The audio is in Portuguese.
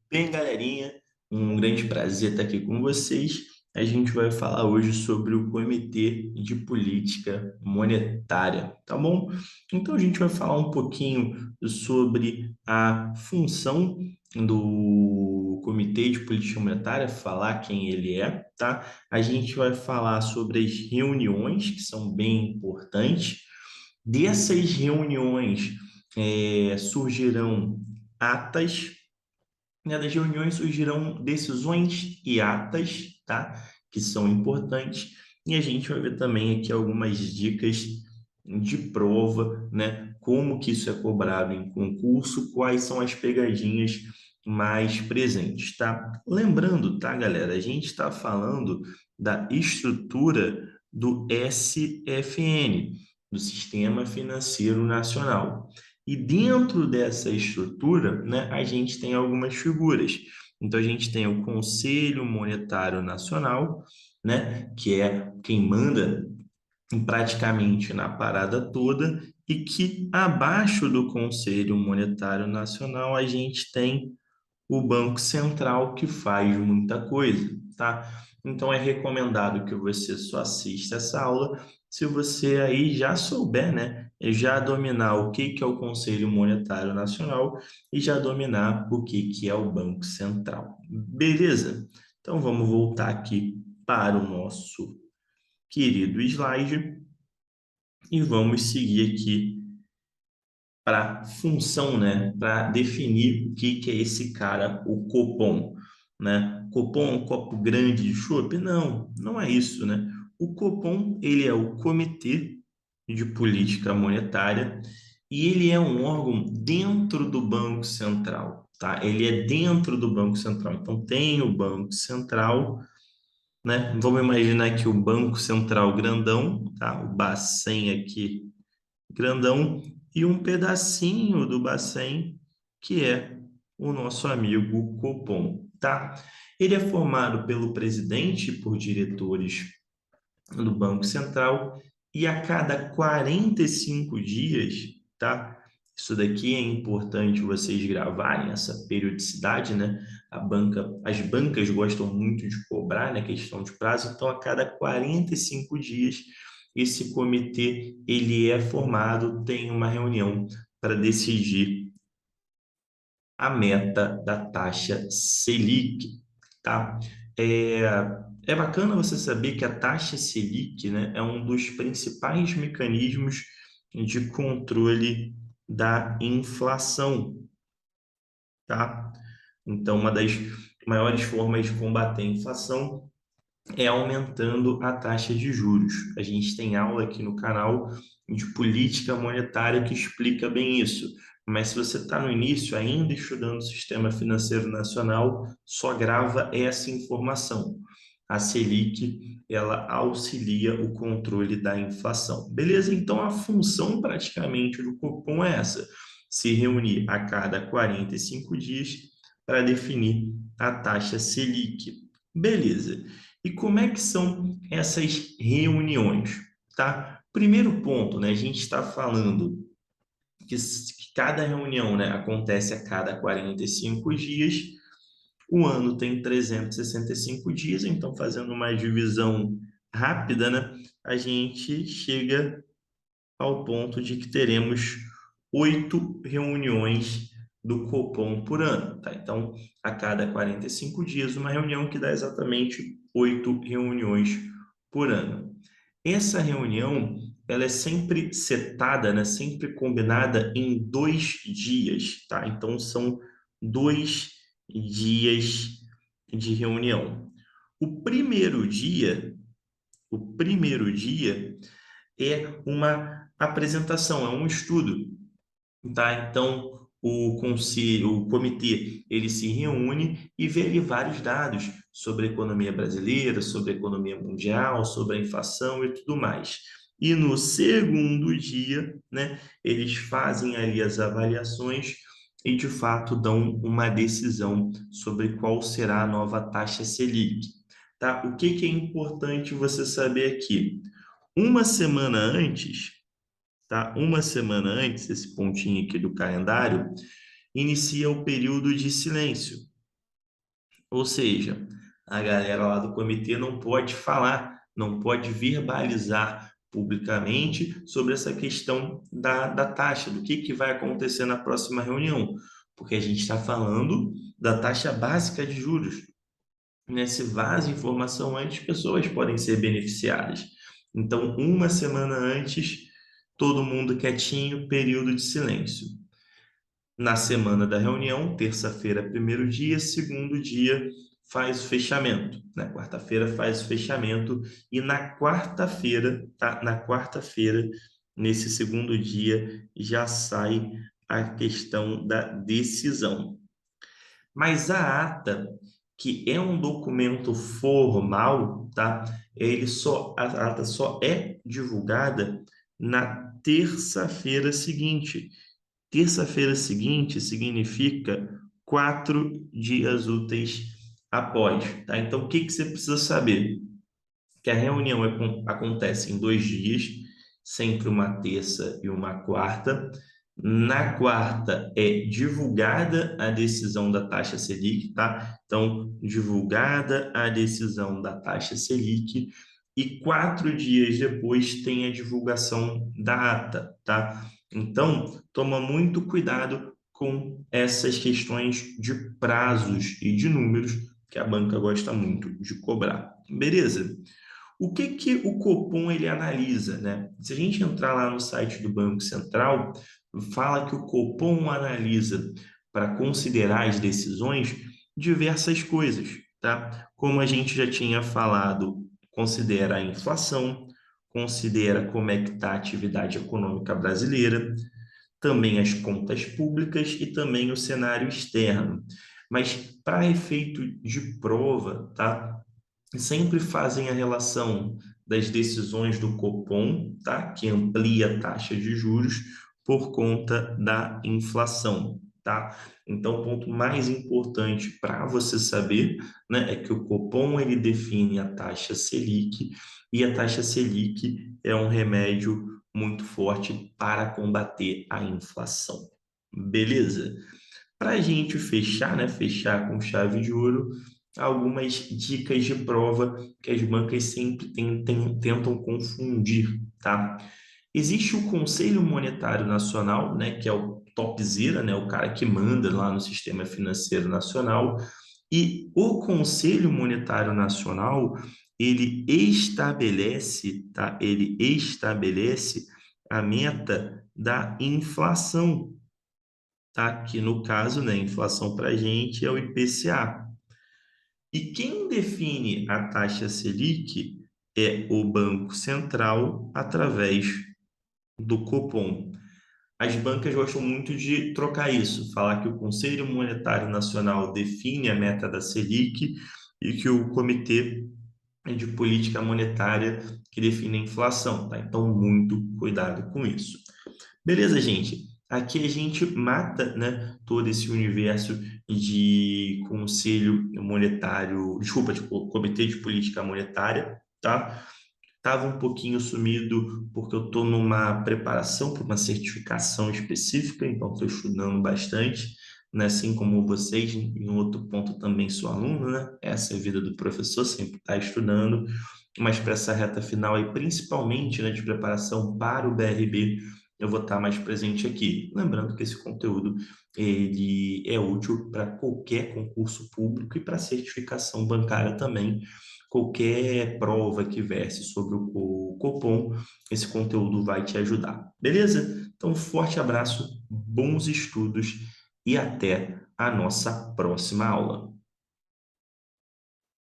Bem, galerinha, um grande prazer estar aqui com vocês. A gente vai falar hoje sobre o Comitê de Política Monetária, tá bom? Então, a gente vai falar um pouquinho sobre a função do Comitê de Política Monetária, falar quem ele é, tá? A gente vai falar sobre as reuniões, que são bem importantes. Dessas reuniões, surgirão atas, né? Das reuniões surgirão decisões e atas, tá? Que são importantes. E a gente vai ver também aqui algumas dicas de prova, né? Como que isso é cobrado em concurso, quais são as pegadinhas mais presentes, tá? Lembrando, tá, galera? A gente está falando da estrutura do SFN, do Sistema Financeiro Nacional. E dentro dessa estrutura, né, a gente tem algumas figuras. Então, a gente tem o Conselho Monetário Nacional, né, que é quem manda praticamente na parada toda, e que abaixo do Conselho Monetário Nacional a gente tem o Banco Central, que faz muita coisa, tá? Então é recomendado que você só assista essa aula se você aí já souber, né? Já dominar o que que é o Conselho Monetário Nacional e já dominar o que é o Banco Central. Beleza? Então vamos voltar aqui para o nosso querido slide e vamos seguir aqui para função, né, para definir o que que é esse cara, o Copom, né? Copom é um copo grande de chopp? Não, não é isso, né? O Copom, ele é o Comitê de Política Monetária e ele é um órgão dentro do Banco Central, tá? Ele é dentro do Banco Central. Então tem o Banco Central, né? Vamos imaginar que o Banco Central grandão, tá? O Bacen aqui grandão, e um pedacinho do Bacen, que é o nosso amigo Copom, tá? Ele é formado pelo presidente e por diretores do Banco Central, e a cada 45 dias, tá? Isso daqui é importante vocês gravarem essa periodicidade, né? As bancas gostam muito de cobrar, né? Questão de prazo. Então, a cada 45 dias, esse comitê ele é formado, tem uma reunião para decidir a meta da taxa Selic, tá? É, é bacana você saber que a taxa Selic, né, é um dos principais mecanismos de controle da inflação, tá? Então, uma das maiores formas de combater a inflação é aumentando a taxa de juros. A gente tem aula aqui no canal de política monetária que explica bem isso. Mas se você está no início, ainda estudando o Sistema Financeiro Nacional, só grava essa informação. A Selic, ela auxilia o controle da inflação. Beleza? Então, a função praticamente do Copom é essa: se reunir a cada 45 dias para definir a taxa Selic. Beleza. E como é que são essas reuniões, tá? Primeiro ponto, né? A gente está falando que cada reunião, né, acontece a cada 45 dias. O ano tem 365 dias, então fazendo uma divisão rápida, né, a gente chega ao ponto de que teremos 8 reuniões do Copom por ano, tá? Então, a cada 45 dias, uma reunião que dá exatamente 8 reuniões por ano. Essa reunião, ela é sempre setada, né? Sempre combinada em 2 dias, tá? Então, são 2 dias de reunião. O primeiro dia, o primeiro dia é uma apresentação, é um estudo, tá? Então, o conselho, o comitê, ele se reúne e vê ali vários dados sobre a economia brasileira, sobre a economia mundial, sobre a inflação e tudo mais. E no segundo dia, né, eles fazem ali as avaliações e, de fato, dão uma decisão sobre qual será a nova taxa Selic, tá? O que que é importante você saber aqui? Uma semana antes, tá? Uma semana antes, esse pontinho aqui do calendário, inicia o período de silêncio. Ou seja, a galera lá do comitê não pode falar, não pode verbalizar publicamente sobre essa questão da taxa, do que vai acontecer na próxima reunião, porque a gente está falando da taxa básica de juros, né? Se vaza informação antes, pessoas podem ser beneficiadas. Então, uma semana antes, todo mundo quietinho, período de silêncio. Na semana da reunião, terça-feira, primeiro dia, segundo dia faz o fechamento. Na quarta-feira faz o fechamento e na quarta-feira, tá? Na quarta-feira, nesse segundo dia, já sai a questão da decisão. Mas a ata, que é um documento formal, tá? A ata só é divulgada na terça-feira seguinte. Terça-feira seguinte significa 4 dias úteis após, tá? Então, o que que você precisa saber? Que a reunião acontece em 2 dias, sempre uma terça e uma quarta. Na quarta é divulgada a decisão da taxa Selic, tá? Então, divulgada a decisão da taxa Selic e 4 dias depois tem a divulgação da ata, tá? Então, toma muito cuidado com essas questões de prazos e de números que a banca gosta muito de cobrar. Beleza? O que que o Copom ele analisa, né? Se a gente entrar lá no site do Banco Central, fala que o Copom analisa para considerar as decisões diversas coisas, tá? Como a gente já tinha falado, considera a inflação, considera como é que está a atividade econômica brasileira, também as contas públicas e também o cenário externo. Mas para efeito de prova, tá? Sempre fazem a relação das decisões do Copom, tá? Que amplia a taxa de juros por conta da inflação, tá? Então, o ponto mais importante para você saber, né, é que o Copom ele define a taxa Selic e a taxa Selic é um remédio muito forte para combater a inflação. Beleza? Para a gente fechar, né, fechar com chave de ouro, algumas dicas de prova que as bancas sempre tentam confundir, tá? Existe o Conselho Monetário Nacional, né, que é o topzera, né, o cara que manda lá no sistema financeiro nacional, e o Conselho Monetário Nacional, ele estabelece, tá? Ele estabelece a meta da inflação, tá? Que no caso, né, inflação para a gente é o IPCA. E quem define a taxa Selic é o Banco Central através do Copom. As bancas gostam muito de trocar isso, falar que o Conselho Monetário Nacional define a meta da Selic e que o Comitê de Política Monetária que define a inflação, tá? Então, muito cuidado com isso. Beleza, gente? Aqui a gente mata, né, todo esse universo de conselho monetário, desculpa, de comitê de política monetária, tá? Tava um pouquinho sumido porque eu estou numa preparação para uma certificação específica, então estou estudando bastante, né? Assim como vocês, em outro ponto também sou aluno, né? Essa é a vida do professor, sempre está estudando, mas para essa reta final aí, principalmente, né, de preparação para o BRB, eu vou estar mais presente aqui. Lembrando que esse conteúdo ele é útil para qualquer concurso público e para certificação bancária também. Qualquer prova que verse sobre o Copom, esse conteúdo vai te ajudar. Beleza? Então, um forte abraço, bons estudos e até a nossa próxima aula.